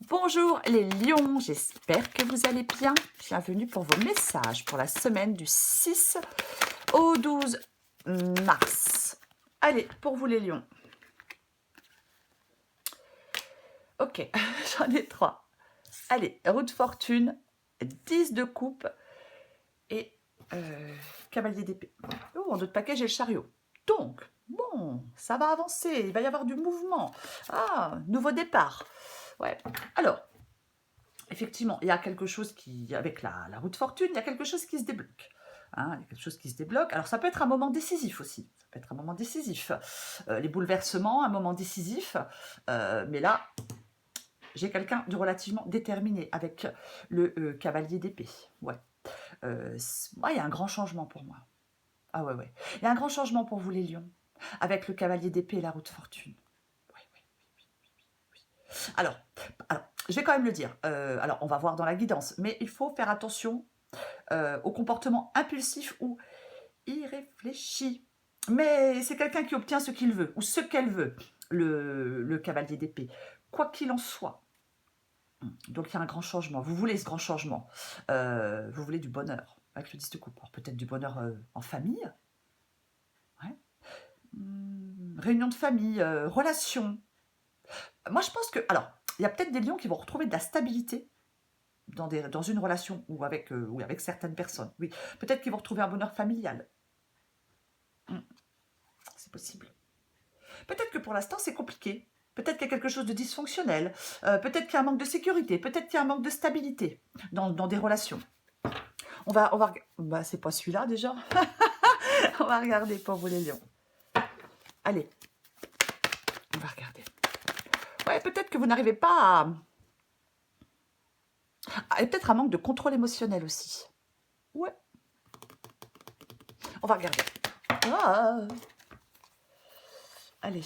Bonjour les lions, j'espère que vous allez bien. Bienvenue pour vos messages pour la semaine du 6 au 12 mars. Allez, pour vous les lions. Ok, j'en ai 3. Allez, roue de fortune, 10 de coupe et cavalier d'épée. Oh, en d'autres paquets, j'ai le chariot. Donc, bon, ça va avancer, il va y avoir du mouvement. Ah, nouveau départ. Ouais, alors... Effectivement, il y a quelque chose qui, avec la roue de fortune, il y a quelque chose qui se débloque. Hein, il y a quelque chose qui se débloque. Alors, ça peut être un moment décisif aussi. Ça peut être un moment décisif. Les bouleversements, un moment décisif. Mais là, j'ai quelqu'un de relativement déterminé avec le cavalier d'épée. Ouais. Ouais, il y a un grand changement pour moi. Ah ouais, ouais. Il y a un grand changement pour vous, les lions, avec le cavalier d'épée et la roue de fortune. Ouais, ouais, oui. Alors, je vais quand même le dire. Alors, on va voir dans la guidance, mais il faut faire attention au comportement impulsif ou irréfléchi. Mais c'est quelqu'un qui obtient ce qu'il veut, ou ce qu'elle veut, le cavalier d'épée. Quoi qu'il en soit. Donc, il y a un grand changement. Vous voulez ce grand changement. Vous voulez du bonheur, avec le 10 de coupe. Peut-être du bonheur en famille. Ouais. Réunion de famille, relation. Moi, je pense que... Alors, il y a peut-être des lions qui vont retrouver de la stabilité dans une relation ou avec certaines personnes. Oui, peut-être qu'ils vont retrouver un bonheur familial. C'est possible. Peut-être que pour l'instant, c'est compliqué. Peut-être qu'il y a quelque chose de dysfonctionnel. Peut-être qu'il y a un manque de sécurité. Peut-être qu'il y a un manque de stabilité dans des relations. On va bah, c'est pas celui-là déjà. On va regarder pour vous les lions. Allez, on va regarder. Ouais, peut-être que vous n'arrivez pas à... et peut-être un manque de contrôle émotionnel aussi. Ouais. On va regarder. Ah. Allez.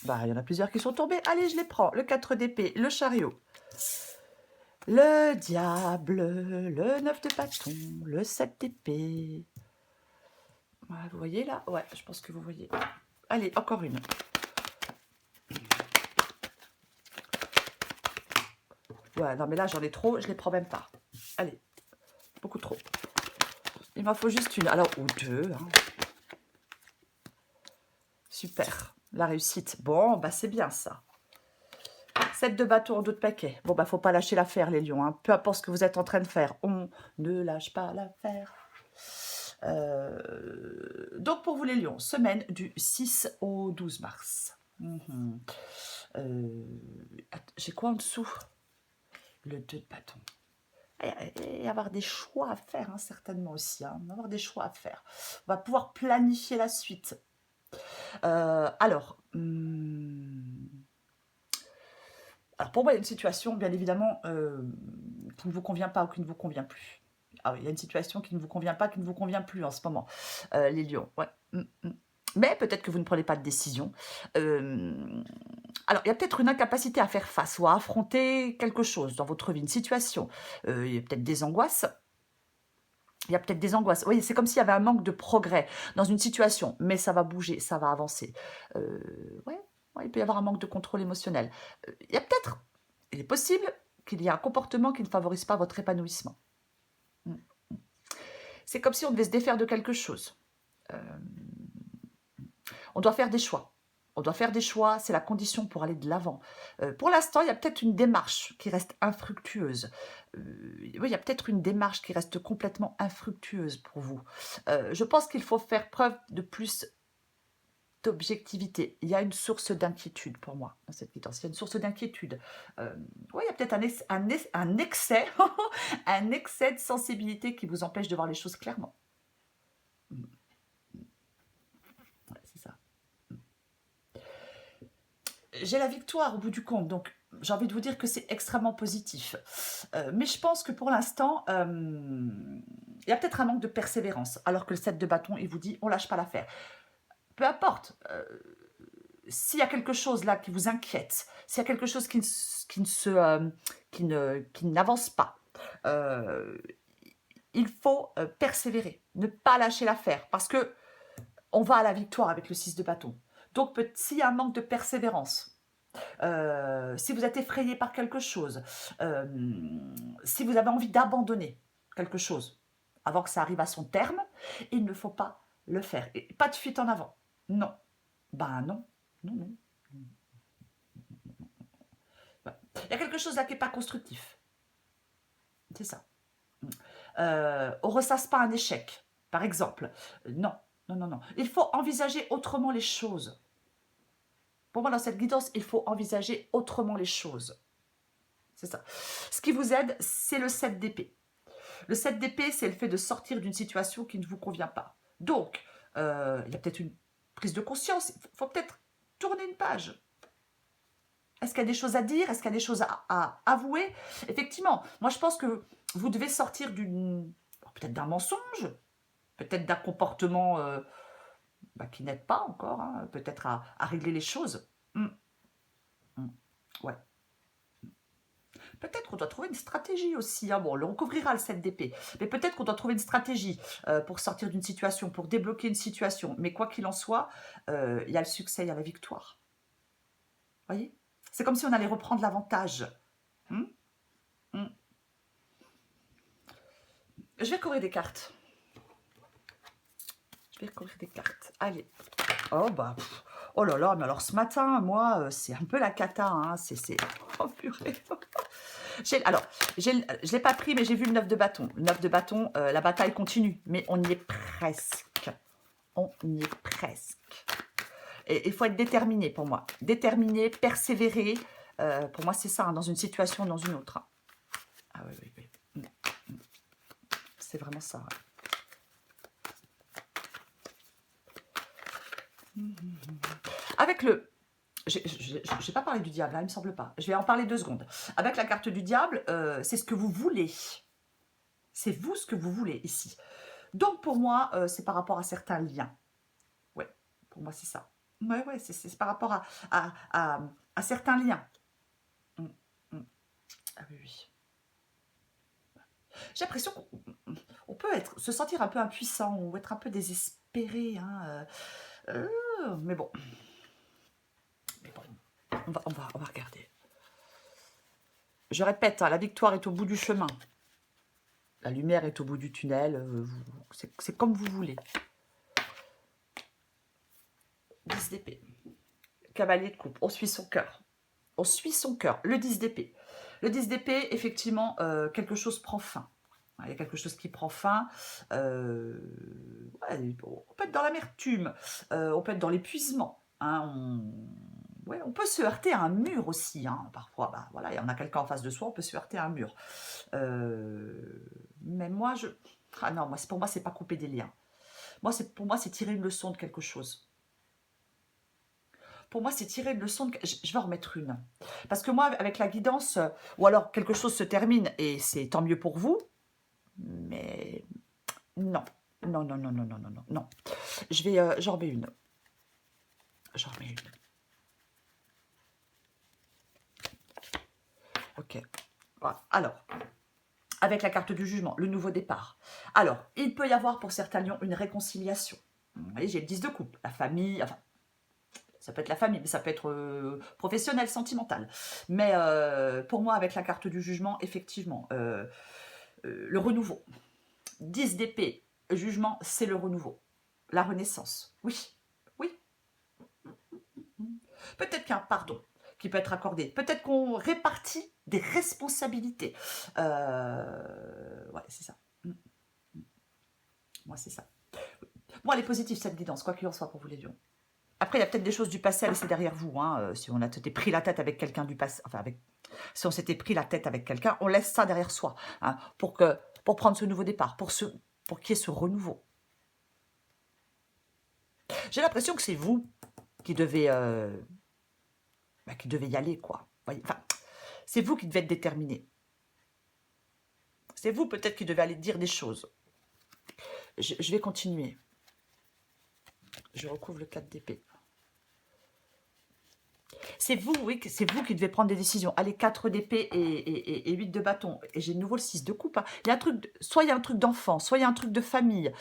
Bah, il y en a plusieurs qui sont tombés. Allez, je les prends. Le 4 d'épée, le chariot. Le diable, le 9 de bâton, le 7 d'épée. Ouais, vous voyez là? Ouais, je pense que vous voyez. Allez, encore une. Ouais, non, mais là, j'en ai trop, je les prends même pas. Allez, beaucoup trop. Il m'en faut juste une. Alors, ou deux. Hein. Super, la réussite. Bon, bah c'est bien ça. 7 de bâton, d'autres paquets. Bon, bah faut pas lâcher l'affaire, les lions. Hein. Peu importe ce que vous êtes en train de faire, on ne lâche pas l'affaire. Donc, pour vous, les lions, semaine du 6 au 12 mars. J'ai quoi en dessous? Le 2 de bâton. Et avoir des choix à faire, hein, certainement aussi. Hein. On va avoir des choix à faire. On va pouvoir planifier la suite. Alors, pour moi, il y a une situation, bien évidemment, qui ne vous convient pas ou qui ne vous convient plus. Ah oui, il y a une situation qui ne vous convient pas, qui ne vous convient plus en ce moment, les lions. Ouais. Mais peut-être que vous ne prenez pas de décision. Alors, il y a peut-être une incapacité à faire face ou à affronter quelque chose dans votre vie, une situation. Il y a peut-être des angoisses. Il y a peut-être des angoisses. Oui, c'est comme s'il y avait un manque de progrès dans une situation, mais ça va bouger, ça va avancer. Ouais, il peut y avoir un manque de contrôle émotionnel. Il est possible qu'il y ait un comportement qui ne favorise pas votre épanouissement. C'est comme si on devait se défaire de quelque chose. On doit faire des choix. On doit faire des choix, c'est la condition pour aller de l'avant. Pour l'instant, il y a peut-être une démarche qui reste infructueuse. Oui, il y a peut-être une démarche qui reste complètement infructueuse pour vous. Je pense qu'il faut faire preuve de plus d'objectivité. Il y a une source d'inquiétude pour moi dans cette guidance. Il y a une source d'inquiétude. Oui, il y a peut-être un excès, un excès de sensibilité qui vous empêche de voir les choses clairement. Ouais, c'est ça. J'ai la victoire au bout du compte, donc j'ai envie de vous dire que c'est extrêmement positif. Mais je pense que pour l'instant, il y a peut-être un manque de persévérance, alors que le 7 de bâton, il vous dit, on lâche pas l'affaire. Peu importe, s'il y a quelque chose là qui vous inquiète, s'il y a quelque chose qui n'avance pas, il faut persévérer, ne pas lâcher l'affaire, parce que on va à la victoire avec le 6 de bâton. Donc, s'il y a un manque de persévérance, Si vous êtes effrayé par quelque chose, si vous avez envie d'abandonner quelque chose avant que ça arrive à son terme, il ne faut pas le faire. Et pas de fuite en avant. Non. Ben non. Non, non. Ouais. Il y a quelque chose là qui n'est pas constructif. C'est ça. On ne ressasse pas un échec, par exemple. Non, non, non, non. Il faut envisager autrement les choses. Pour moi, dans cette guidance, il faut envisager autrement les choses. C'est ça. Ce qui vous aide, c'est le 7 d'épée. Le 7 d'épée, c'est le fait de sortir d'une situation qui ne vous convient pas. Donc, il y a peut-être une prise de conscience. Il faut peut-être tourner une page. Est-ce qu'il y a des choses à dire? Est-ce qu'il y a des choses à avouer? Effectivement, moi je pense que vous devez sortir peut-être d'un mensonge, peut-être d'un comportement qui n'aide pas encore, hein, peut-être à régler les choses. Ouais. Peut-être qu'on doit trouver une stratégie aussi. Hein. Bon, on couvrira le 7 d'épée. Mais peut-être qu'on doit trouver une stratégie pour sortir d'une situation, pour débloquer une situation. Mais quoi qu'il en soit, il y a le succès, il y a la victoire. Vous voyez? C'est comme si on allait reprendre l'avantage. Je vais courir des cartes. Je vais courir des cartes. Allez. Oh bah... Oh là là, mais alors ce matin, moi, c'est un peu la cata. Hein. C'est... Oh purée. Alors, je ne l'ai pas pris, mais j'ai vu le 9 de bâton. Le 9 de bâton, la bataille continue, mais on y est presque. On y est presque. Et il faut être déterminé pour moi. Déterminé, persévérer. Pour moi, c'est ça, hein, dans une situation ou dans une autre. Ah oui, oui, oui. C'est vraiment ça. Ouais. Avec le... Je n'ai pas parlé du diable, là, il ne me semble pas. Je vais en parler 2 secondes. Avec la carte du diable, c'est ce que vous voulez. C'est vous ce que vous voulez ici. Donc, pour moi, c'est par rapport à certains liens. Ouais, pour moi, c'est ça. Ouais, ouais, c'est par rapport à certains liens. Ah oui, oui. J'ai l'impression qu'on peut se sentir un peu impuissant ou être un peu désespéré. Hein, mais bon. On va regarder. Je répète, hein, la victoire est au bout du chemin. La lumière est au bout du tunnel. C'est comme vous voulez. 10 d'épée. Cavalier de coupe. On suit son cœur. On suit son cœur. Le 10 d'épée. Le 10 d'épée, effectivement, quelque chose prend fin. Il y a quelque chose qui prend fin. Ouais, on peut être dans l'amertume. On peut être dans l'épuisement. Hein, ouais, on peut se heurter à un mur aussi. Hein, parfois, bah, voilà, il y en a quelqu'un en face de soi, on peut se heurter à un mur. Mais moi, ah non, pour moi, c'est pas couper des liens. Pour moi, c'est tirer une leçon de quelque chose. Pour moi, c'est tirer une leçon. Je vais en remettre une. Parce que moi, avec la guidance, ou alors quelque chose se termine et c'est tant mieux pour vous. Mais non. Non, non, non, non, non, non, non, non. J'en remets une. J'en remets une. Ok. Voilà. Alors, avec la carte du jugement, le nouveau départ. Alors, il peut y avoir pour certains lions une réconciliation. Vous voyez, j'ai le 10 de coupe. La famille, enfin, ça peut être la famille, mais ça peut être professionnel, sentimental. Mais pour moi, avec la carte du jugement, effectivement, le renouveau. 10 d'épée, jugement, c'est le renouveau. La renaissance. Oui, oui. Peut-être qu'un pardon qui peut être accordé. Peut-être qu'on répartit des responsabilités. Ouais, c'est ça. Moi, c'est ça. Bon, elle est positive, cette guidance, quoi qu'il en soit pour vous les lions. Après, il y a peut-être des choses du passé à laisser derrière vous. Hein, si on a été pris la tête avec quelqu'un du passé, enfin, si on s'était pris la tête avec quelqu'un, on laisse ça derrière soi. Hein, pour prendre ce nouveau départ, pour qu'il y ait ce renouveau. J'ai l'impression que c'est vous qui devez y aller, quoi. Enfin, c'est vous qui devez être déterminé. C'est vous peut-être qui devez aller dire des choses. Je vais continuer. Je recouvre le 4 d'épée. C'est vous, oui, c'est vous qui devez prendre des décisions. Allez, 4 d'épée et 8 de bâton. Et j'ai de nouveau le 6 de coupe. Hein. Il y a un truc, soit il y a un truc d'enfant, soit il y a un truc de famille,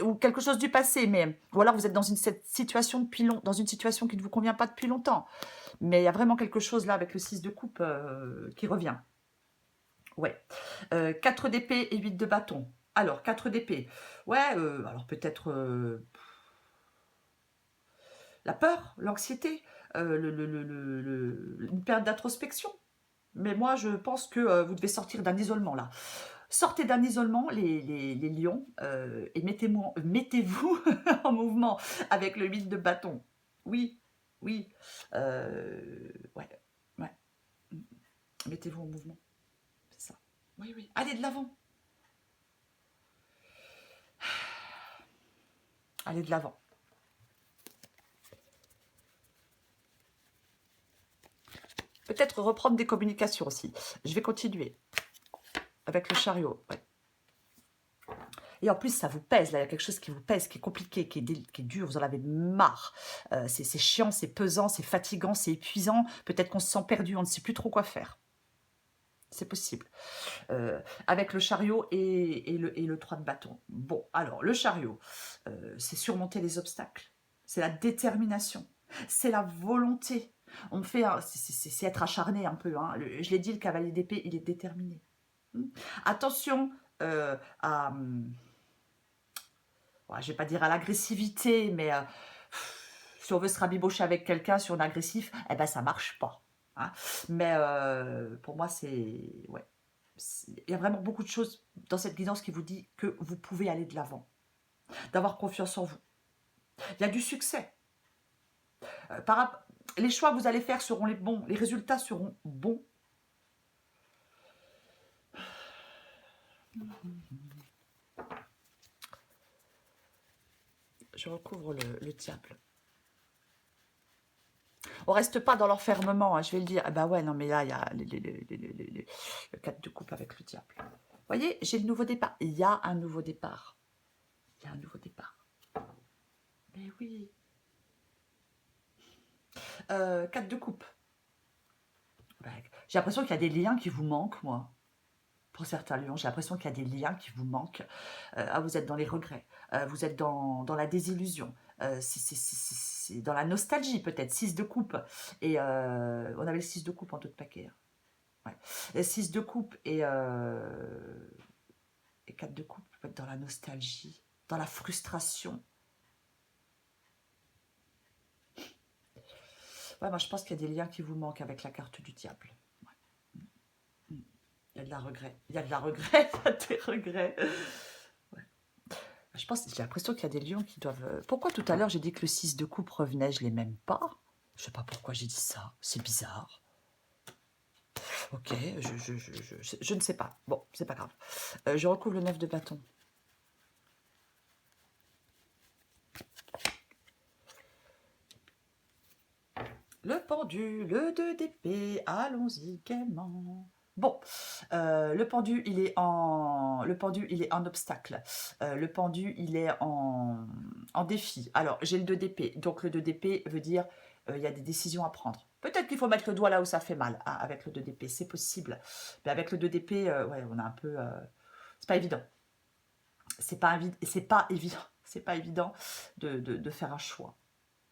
ou quelque chose du passé. Ou alors vous êtes dans une situation dans une situation qui ne vous convient pas depuis longtemps. Mais il y a vraiment quelque chose là avec le 6 de coupe qui revient. Ouais. 4 d'épée et 8 de bâton. Alors, 4 d'épée. Ouais, alors peut-être la peur, l'anxiété, une période d'introspection. Mais moi, je pense que vous devez sortir d'un isolement là. Sortez d'un isolement, les lions, et mettez-vous en mouvement avec le 8 de bâton. Oui, oui. Ouais, ouais. Mettez-vous en mouvement, c'est ça. Oui, oui. Allez de l'avant. Allez de l'avant. Peut-être reprendre des communications aussi. Je vais continuer avec le chariot. Ouais. Et en plus, ça vous pèse, là, il y a quelque chose qui vous pèse, qui est compliqué, qui est dur, vous en avez marre. C'est chiant, c'est pesant, c'est fatigant, c'est épuisant. Peut-être qu'on se sent perdu, on ne sait plus trop quoi faire. C'est possible. Avec le chariot et le 3 de bâton. Bon, alors, le chariot, c'est surmonter les obstacles. C'est la détermination. C'est la volonté. On fait, c'est être acharné un peu. Hein. Je l'ai dit, le cavalier d'épée, il est déterminé. Attention à... je ne vais pas dire à l'agressivité, mais si on veut se rabibocher avec quelqu'un sur un agressif, eh ben ça marche pas. Hein. Mais pour moi, c'est... Ouais. Il y a vraiment beaucoup de choses dans cette guidance qui vous dit que vous pouvez aller de l'avant, d'avoir confiance en vous. Il y a du succès. Les choix que vous allez faire seront les bons, les résultats seront bons. Je recouvre le diable. On reste pas dans l'enfermement, hein, je vais le dire. Ah bah ouais, non mais là, il y a le 4 de coupe avec le diable. Vous voyez, j'ai le nouveau départ. Il y a un nouveau départ. Il y a un nouveau départ. Mais oui. 4 de coupe. J'ai l'impression qu'il y a des liens qui vous manquent, moi. Pour certains lions, j'ai l'impression qu'il y a des liens qui vous manquent. Vous êtes dans les regrets. Vous êtes dans la désillusion. C'est dans la nostalgie, peut-être. 6 de coupe. Et on avait le 6 de coupe en tout de paquet. Hein. Ouais. Le 6 de coupe et 4 de coupe peut être dans la nostalgie, dans la frustration. Ouais, moi je pense qu'il y a des liens qui vous manquent avec la carte du diable. Ouais. Il y a de la regret. Il y a de la regret, il y a des regrets. Ouais. Je pense, j'ai l'impression qu'il y a des lions qui doivent... Pourquoi tout à l'heure j'ai dit que le 6 de coupe revenait, je ne l'ai même pas. Je ne sais pas pourquoi j'ai dit ça, c'est bizarre. Ok, je ne sais pas. Bon, c'est pas grave. Je recouvre le 9 de bâton. Le pendu, le 2 d'épée, allons-y gaiement. Bon, le pendu, il est en obstacle. Le pendu, il est en défi. Alors, j'ai le 2 d'épée. Donc, le 2 d'épée veut dire il y a des décisions à prendre. Peut-être qu'il faut mettre le doigt là où ça fait mal, hein, avec le 2 d'épée. C'est possible. Mais avec le 2 d'épée, ouais, on a un peu... c'est pas évident. C'est pas évident. C'est pas évident de faire un choix.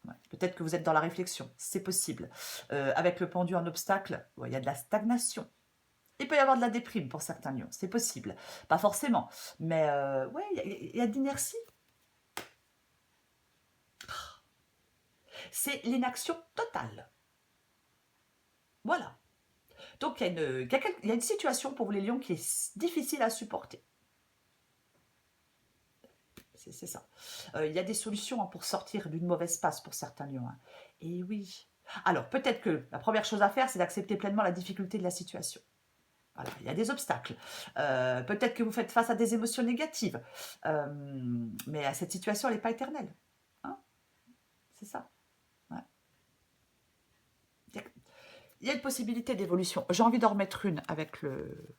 Ouais. Peut-être que vous êtes dans la réflexion, c'est possible. Avec le pendu en obstacle, ouais, il y a de la stagnation. Il peut y avoir de la déprime pour certains lions, c'est possible. Pas forcément, mais ouais, il y a de l'inertie. C'est l'inaction totale. Voilà. Donc il y a une situation pour vous les lions qui est difficile à supporter. C'est ça. Il y a des solutions hein, pour sortir d'une mauvaise passe pour certains lions. Hein. Et oui. Alors, peut-être que la première chose à faire, c'est d'accepter pleinement la difficulté de la situation. Voilà, il y a des obstacles. Peut-être que vous faites face à des émotions négatives. Mais cette situation, elle n'est pas éternelle. Hein, c'est ça. Ouais. Il y a une possibilité d'évolution. J'ai envie d'en remettre une avec le...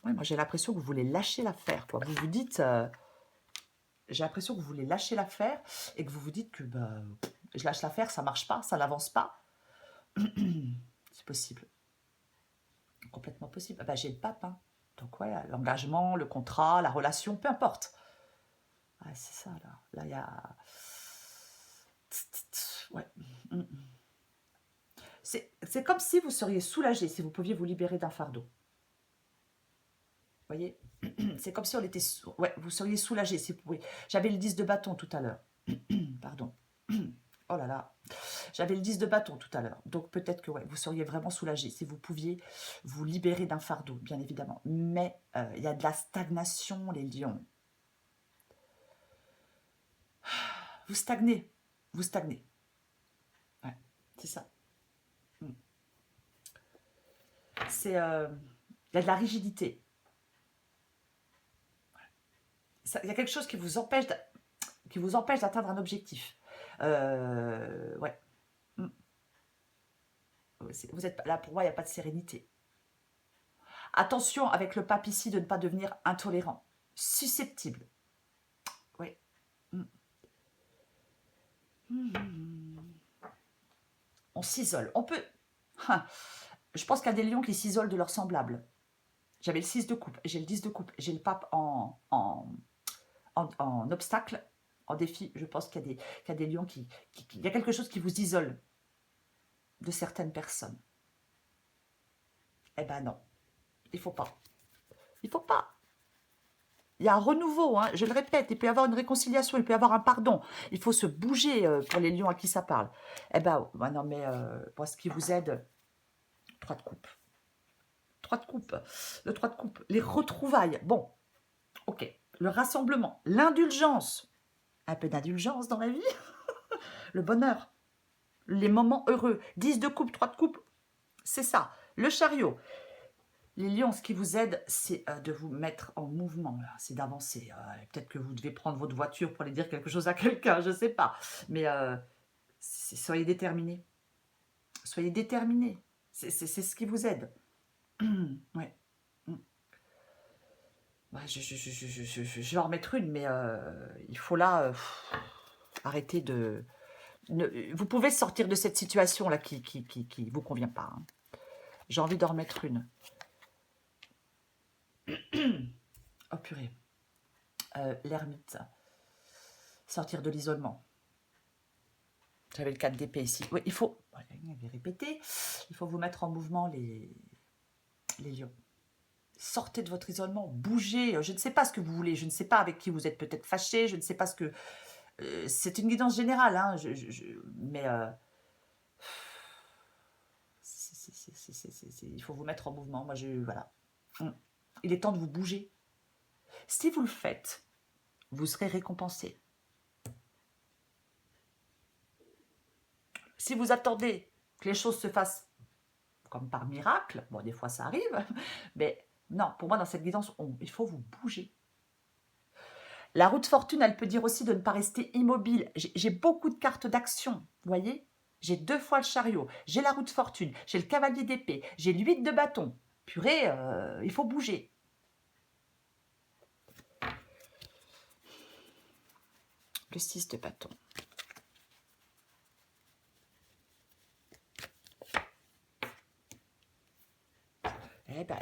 Ouais, moi, j'ai l'impression que vous voulez lâcher l'affaire. Vous vous dites... J'ai l'impression que vous voulez lâcher l'affaire et que vous vous dites que bah, je lâche l'affaire, ça marche pas, ça n'avance pas. C'est possible. Complètement possible. Bah, j'ai le pape. Hein. Donc, ouais, l'engagement, le contrat, la relation, peu importe. Ouais, c'est ça, là. Là, il y a... Ouais. C'est comme si vous seriez soulagé, si vous pouviez vous libérer d'un fardeau. Vous voyez? C'est comme si on était... Ouais, vous seriez soulagé, si vous pouvez. J'avais le 10 de bâton tout à l'heure. Pardon. Oh là là. J'avais le 10 de bâton tout à l'heure. Donc peut-être que ouais, vous seriez vraiment soulagé si vous pouviez vous libérer d'un fardeau, bien évidemment. Mais il y a de la stagnation, les lions. Vous stagnez. Vous stagnez. Ouais, c'est ça. C'est... il y a de la rigidité. Il y a quelque chose qui vous empêche d'atteindre un objectif. Ouais. Mm. Vous êtes là, pour moi, il n'y a pas de sérénité. Attention avec le pape ici de ne pas devenir intolérant, susceptible. Oui. Mm. On s'isole. On peut... Hein. Je pense qu'il y a des lions qui s'isolent de leurs semblables. J'avais le 6 de coupe, j'ai le 10 de coupe, j'ai le pape en obstacle, en défi. Je pense qu'il y a des lions il y a quelque chose qui vous isole de certaines personnes. Eh ben non, il faut pas. Il faut pas. Il y a un renouveau, hein, je le répète, il peut y avoir une réconciliation, il peut y avoir un pardon. Il faut se bouger pour les lions à qui ça parle. Eh ben, non, mais pour ce qui vous aide, 3 de coupe. 3 de coupe. Le 3 de coupe. Les retrouvailles. Bon, ok. Le rassemblement. L'indulgence. Un peu d'indulgence dans la vie. Le bonheur. Les moments heureux. 10 de coupe, 3 de coupe. C'est ça. Le chariot. Les lions, ce qui vous aide, c'est de vous mettre en mouvement, c'est d'avancer. Peut-être que vous devez prendre votre voiture pour aller dire quelque chose à quelqu'un, je ne sais pas. Mais soyez déterminés. Soyez déterminés. C'est ce qui vous aide. Ouais. Ouais, je vais en remettre une, mais il faut là arrêter de... vous pouvez sortir de cette situation-là qui vous convient pas. Hein. J'ai envie d'en remettre une. Oh purée. L'ermite. Sortir de l'isolement. J'avais le 4 d'épée ici. Oui, il faut... Je vais répéter. Il faut vous mettre en mouvement, les lions. Sortez de votre isolement, bougez. Je ne sais pas ce que vous voulez. Je ne sais pas avec qui vous êtes peut-être fâché. Je ne sais pas ce que... c'est une guidance générale, hein, mais il faut vous mettre en mouvement. Moi, voilà. Il est temps de vous bouger. Si vous le faites, vous serez récompensé. Si vous attendez que les choses se fassent comme par miracle, bon, des fois ça arrive, mais non, pour moi, dans cette guidance, il faut vous bouger. La roue de fortune, elle peut dire aussi de ne pas rester immobile. J'ai beaucoup de cartes d'action, vous voyez? J'ai 2 fois le chariot, j'ai la roue de fortune, j'ai le cavalier d'épée, j'ai le 8 de bâton. Purée, il faut bouger. Le 6 de bâton.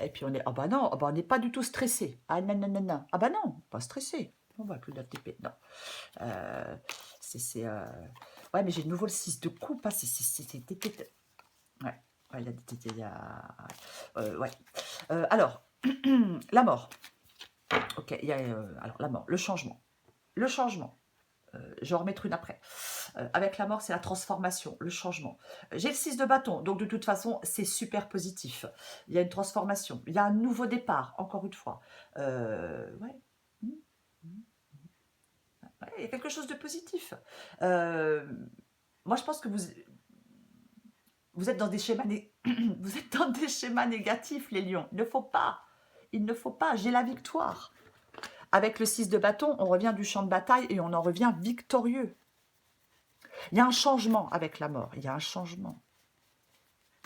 Et puis on est... Ah bah non, on n'est pas du tout stressé. Ah non, non, non, non. Ah bah non, pas stressé. On va plus la TP. Non. Ouais, mais j'ai de nouveau le 6 de coupe. Hein. Ouais, ouais. Alors, la mort. Ok, alors la mort, le changement. Le changement. Je vais en remettre une après. Avec la mort, c'est la transformation, le changement. J'ai le 6 de bâton, donc de toute façon, c'est super positif. Il y a une transformation, il y a un nouveau départ, encore une fois. Ouais. Ouais, il y a quelque chose de positif. Moi, je pense que vous êtes dans des schémas, vous êtes dans des schémas négatifs, les lions. Il ne faut pas, j'ai la victoire. Avec le 6 de bâton, on revient du champ de bataille et on en revient victorieux. Il y a un changement avec la mort. Il y a un changement.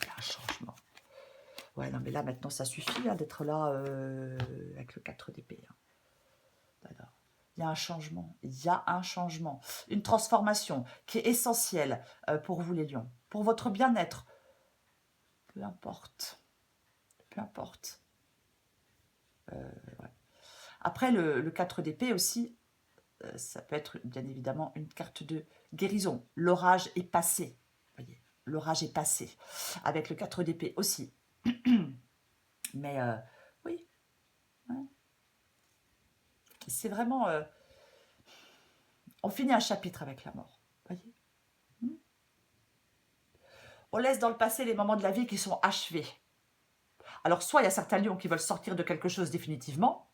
Il y a un changement. Ouais, non, mais là, maintenant, ça suffit hein, d'être là avec le 4 d'épée. Hein. Il y a un changement. Il y a un changement. Une transformation qui est essentielle pour vous, les lions. Pour votre bien-être. Peu importe. Peu importe. Ouais. Après, le 4 d'épée aussi, Ça peut être bien évidemment une carte de guérison. L'orage est passé. Voyez, l'orage est passé. Avec le 4 d'épée aussi. Mais oui, ouais. C'est vraiment... on finit un chapitre avec la mort. Voyez. On laisse dans le passé les moments de la vie qui sont achevés. Alors, soit il y a certains lions qui veulent sortir de quelque chose définitivement,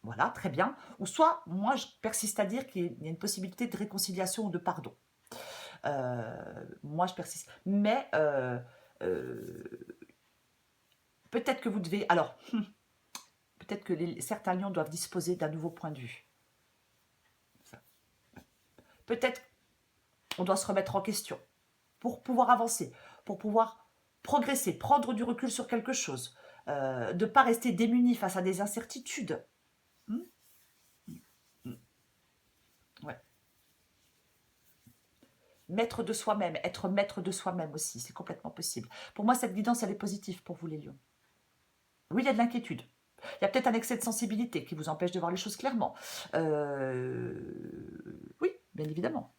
voilà, très bien, ou soit, moi, je persiste à dire qu'il y a une possibilité de réconciliation ou de pardon. Moi, je persiste. Mais peut-être que vous devez... Alors, peut-être que certains lions doivent disposer d'un nouveau point de vue. Peut-être qu'on doit se remettre en question pour pouvoir avancer, pour pouvoir progresser, prendre du recul sur quelque chose, de ne pas rester démuni face à des incertitudes. Ouais. Maître de soi-même, être maître de soi-même aussi, c'est complètement possible. Pour moi, cette guidance, elle est positive pour vous, les lions. Oui, il y a de l'inquiétude. Il y a peut-être un excès de sensibilité qui vous empêche de voir les choses clairement. Oui, bien évidemment.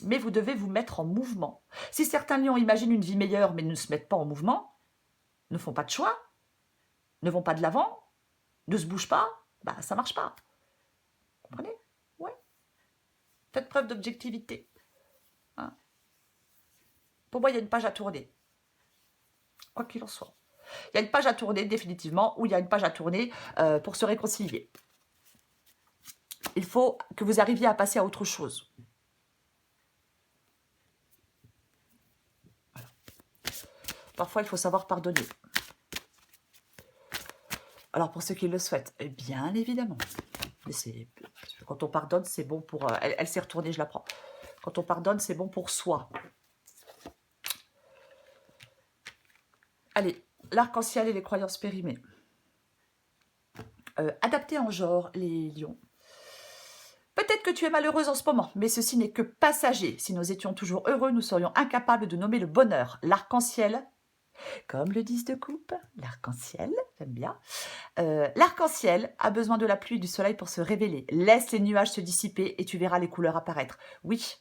Mais vous devez vous mettre en mouvement. Si certains lions imaginent une vie meilleure mais ne se mettent pas en mouvement, ne font pas de choix, ne vont pas de l'avant, ne se bougent pas, bah ça marche pas. Vous comprenez? Ouais. Faites preuve d'objectivité. Hein. Pour moi, il y a une page à tourner. Quoi qu'il en soit. Il y a une page à tourner définitivement, ou il y a une page à tourner pour se réconcilier. Il faut que vous arriviez à passer à autre chose. Voilà. Parfois, il faut savoir pardonner. Alors, pour ceux qui le souhaitent, bien évidemment. Quand on pardonne, c'est bon pour... elle s'est retournée, je la prends. Quand on pardonne, c'est bon pour soi. Allez, l'arc-en-ciel et les croyances périmées. Adapté en genre, les lions. Peut-être que tu es malheureuse en ce moment, mais ceci n'est que passager. Si nous étions toujours heureux, nous serions incapables de nommer le bonheur. L'arc-en-ciel, comme le 10 de coupe, l'arc-en-ciel, j'aime bien. L'arc-en-ciel a besoin de la pluie et du soleil pour se révéler. Laisse les nuages se dissiper et tu verras les couleurs apparaître. Oui.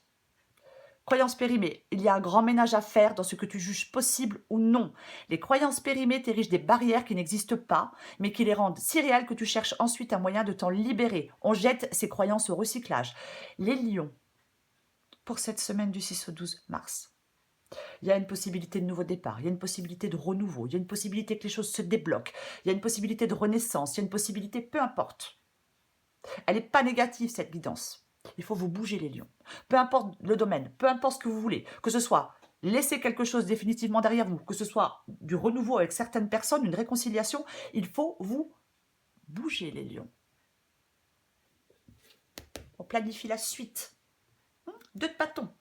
Croyances périmées. Il y a un grand ménage à faire dans ce que tu juges possible ou non. Les croyances périmées t'érigent des barrières qui n'existent pas, mais qui les rendent si réelles que tu cherches ensuite un moyen de t'en libérer. On jette ces croyances au recyclage. Les lions, pour cette semaine du 6 au 12 mars, il y a une possibilité de nouveau départ, il y a une possibilité de renouveau, il y a une possibilité que les choses se débloquent, il y a une possibilité de renaissance, il y a une possibilité, peu importe. Elle n'est pas négative, cette guidance. Il faut vous bouger, les lions. Peu importe le domaine, peu importe ce que vous voulez, que ce soit laisser quelque chose définitivement derrière vous, que ce soit du renouveau avec certaines personnes, une réconciliation, il faut vous bouger, les lions. On planifie la suite. 2 de bâton.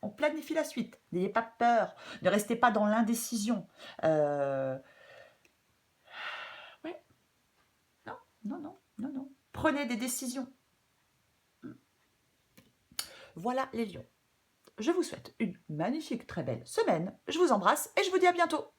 On planifie la suite. N'ayez pas peur. Ne restez pas dans l'indécision. Ouais. Non, non, non, non, non. Prenez des décisions. Voilà les lions. Je vous souhaite une magnifique, très belle semaine. Je vous embrasse et je vous dis à bientôt.